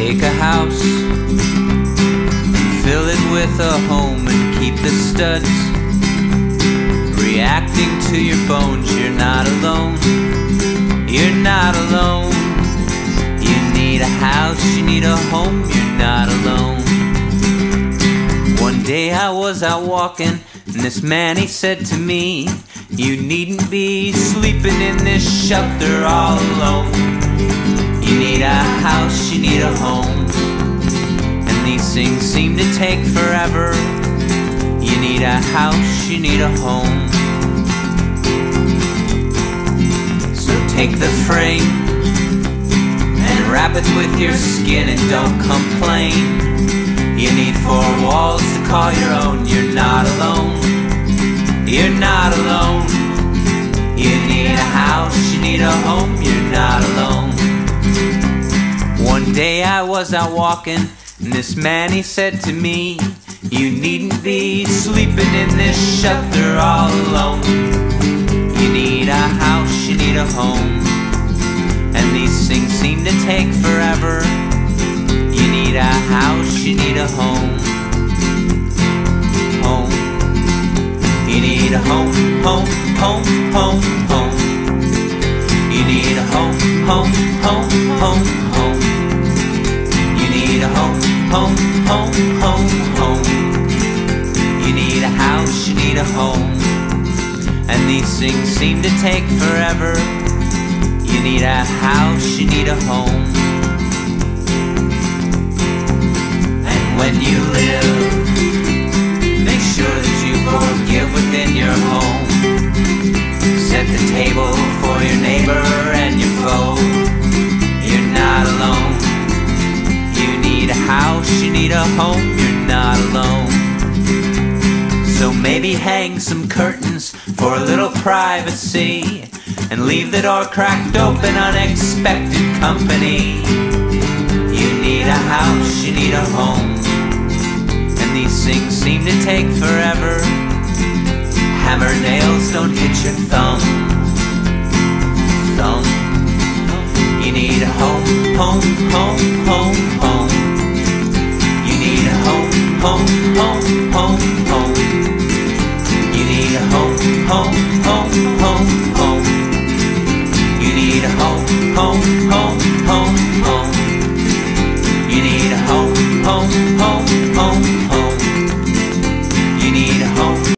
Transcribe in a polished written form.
Take a house, fill it with a home, and keep the studs reacting to your bones. You're not alone, you're not alone. You need a house, you need a home, you're not alone. One day I was out walking, and this man, he said to me, you needn't be sleeping in this shelter all alone. You need a house, you need a home, and these things seem to take forever. You need a house, you need a home. So take the frame and wrap it with your skin and don't complain. You need 4 walls to call your own. You're not alone, you're not alone. You need a house, you need a home, you're not alone. One day I was out walking, and this man, he said to me, you needn't be sleeping in this shelter all alone. You need a house, you need a home, and these things seem to take forever. You need a house, you need a home. Home. You need a home, home, home, home, home. You need a home, home, home, home, home. You need a home, home, home, home, home. You need a house, you need a home, and these things seem to take forever. You need a house, you need a home. And when you live, make sure that you forgive within your home. Set the table for your neighbor and your foe. You're not alone. You need a house, you need a home, you're not alone. So maybe hang some curtains for a little privacy, and leave the door cracked open, unexpected company. You need a house, you need a home, and these things seem to take forever. Hammer nails, don't hit your thumb. Thumb. You need a home, home, home, home, home. You need a home, home, home, home, home. You need a home, home,